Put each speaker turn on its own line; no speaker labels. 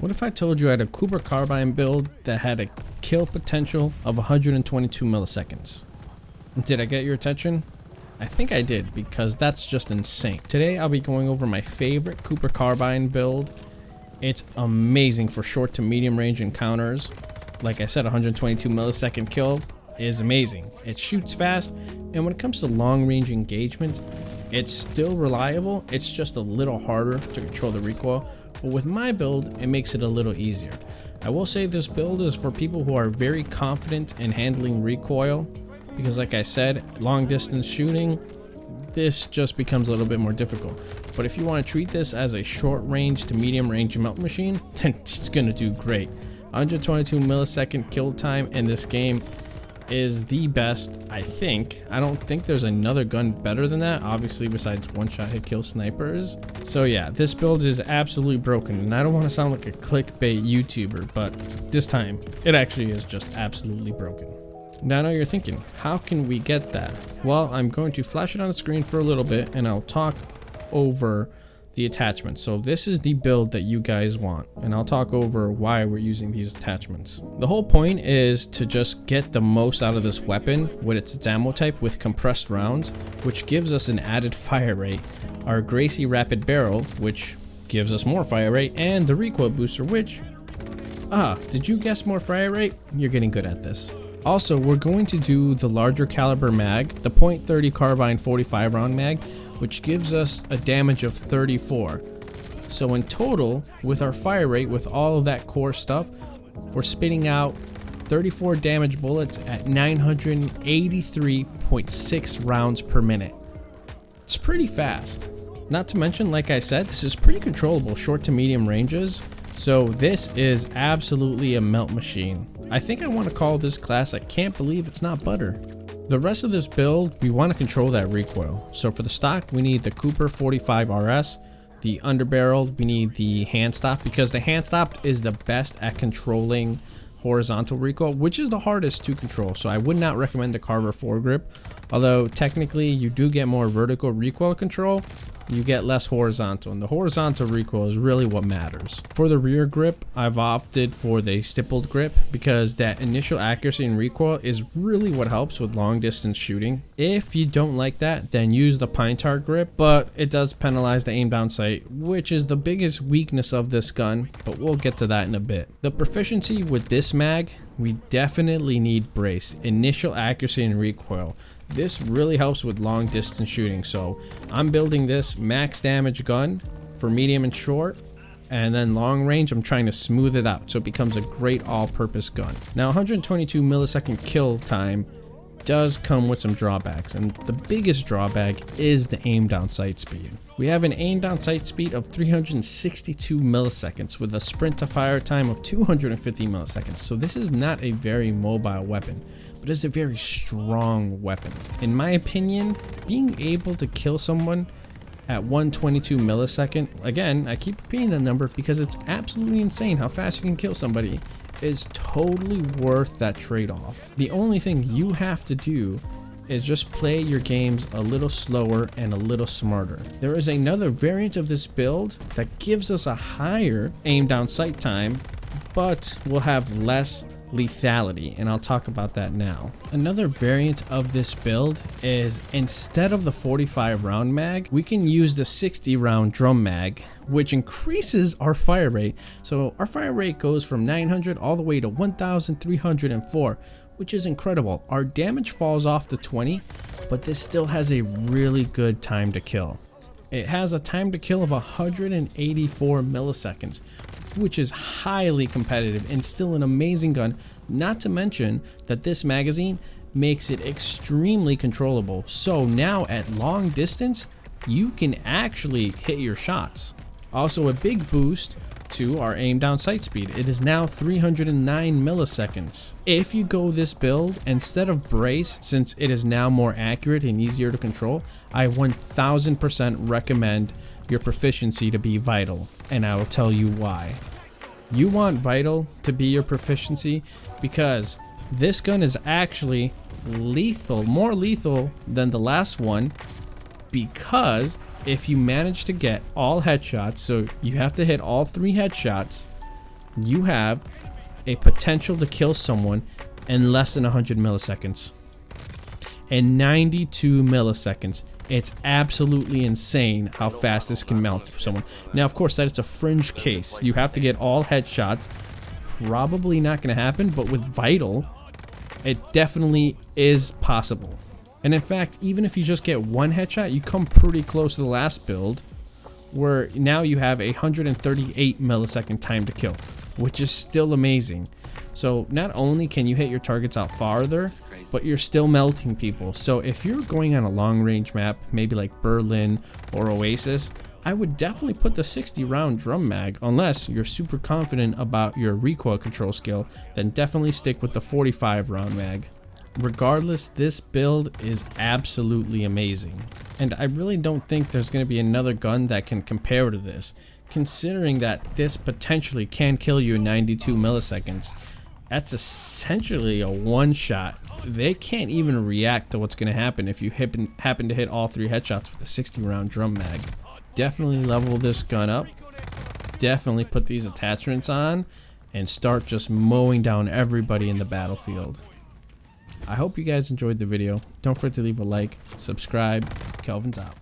What if I told you I had a Cooper Carbine build that had a kill potential of 122 milliseconds? Did I get your attention? I think I did, because that's just insane. Today I'll be going over my favorite Cooper Carbine build. It's amazing for short to medium range encounters. Like I said, 122 millisecond kill is amazing. It shoots fast, and when it comes to long range engagements, it's still reliable. It's just a little harder to control the recoil. But with my build, it makes it a little easier. I will say this build is for people who are very confident in handling recoil, because like I said, long distance shooting, this just becomes a little bit more difficult. But if you want to treat this as a short range to medium range melt machine, then it's going to do great. 122 millisecond kill time in this game is the best, I think. I don't think there's another gun better than that, obviously, besides one-shot hit kill snipers. So yeah, this build is absolutely broken, and I don't want to sound like a clickbait YouTuber, but this time it actually is just absolutely broken. Now I know you're thinking, how can we get that? Well, I'm going to flash it on the screen for a little bit, and I'll talk over the attachments. So this is the build that you guys want, and I'll talk over why we're using these attachments. The whole point is to just get the most out of this weapon with its ammo type with compressed rounds, which gives us an added fire rate, our Gracie rapid barrel, which gives us more fire rate, and the recoil booster, which did you guess more fire rate? You're getting good at this. Also, we're going to do the larger caliber mag, the .30 carbine 45 round mag, which gives us a damage of 34. So in total, with our fire rate, with all of that core stuff, we're spitting out 34 damage bullets at 983.6 rounds per minute. It's pretty fast. Not to mention, like I said, this is pretty controllable short to medium ranges. So this is absolutely a melt machine. I think I want to call this class I Can't Believe It's Not Butter. The rest of this build, we want to control that recoil. So for the stock, we need the Cooper 45 RS. The underbarrel, we need the hand stop, because the hand stop is the best at controlling horizontal recoil, which is the hardest to control. So I would not recommend the Carver foregrip. Although technically you do get more vertical recoil control, you get less horizontal, and the horizontal recoil is really what matters. For the rear grip, I've opted for the stippled grip because that initial accuracy and recoil is really what helps with long distance shooting. If you don't like that, then use the pine tar grip, but it does penalize the aim down sight, which is the biggest weakness of this gun, but we'll get to that in a bit. The proficiency with this mag, we definitely need brace, initial accuracy and recoil. This really helps with long distance shooting, so I'm building this max damage gun for medium and short, and then long range I'm trying to smooth it out so it becomes a great all-purpose gun. Now 122 millisecond kill time does come with some drawbacks, and the biggest drawback is the aim down sight speed. We have an aim down sight speed of 362 milliseconds with a sprint to fire time of 250 milliseconds, so this is not a very mobile weapon, but it's a very strong weapon. In my opinion, being able to kill someone at 122 millisecond, again, I keep repeating that number because it's absolutely insane how fast you can kill somebody, is totally worth that trade-off. The only thing you have to do is just play your games a little slower and a little smarter. There is another variant of this build that gives us a higher aim down sight time, but will have less lethality, and I'll talk about that now. Another variant of this build is, instead of the 45 round mag, we can use the 60 round drum mag, which increases our fire rate. So our fire rate goes from 900 all the way to 1304, which is incredible. Our damage falls off to 20, but this still has a really good time to kill. It has a time to kill of 184 milliseconds, which is highly competitive and still an amazing gun, not to mention that this magazine makes it extremely controllable. So now at long distance, you can actually hit your shots. Also a big boost to our aim down sight speed. It is now 309 milliseconds. If you go this build instead of brace, since it is now more accurate and easier to control, I 1000% recommend your proficiency to be vital, and I will tell you why. You want vital to be your proficiency because this gun is actually lethal, more lethal than the last one, because if you manage to get all headshots, so you have to hit all 3 headshots, you have a potential to kill someone in less than 100 milliseconds. In 92 milliseconds. It's absolutely insane how fast this can melt for someone. Now, of course, that it's a fringe case. You have to get all headshots. Probably not going to happen, but with Vital, it definitely is possible. And in fact, even if you just get one headshot, you come pretty close to the last build, where now you have a 138 millisecond time to kill, which is still amazing. So not only can you hit your targets out farther, but you're still melting people. So if you're going on a long range map, maybe like Berlin or Oasis, I would definitely put the 60 round drum mag. Unless you're super confident about your recoil control skill, then definitely stick with the 45 round mag. Regardless, this build is absolutely amazing. And I really don't think there's going to be another gun that can compare to this, considering that this potentially can kill you in 92 milliseconds. That's essentially a one-shot. They can't even react to what's going to happen if you happen to hit all 3 headshots with a 60 round drum mag. Definitely level this gun up. Definitely put these attachments on and start just mowing down everybody in the battlefield. I hope you guys enjoyed the video. Don't forget to leave a like, subscribe. Kelvin's out.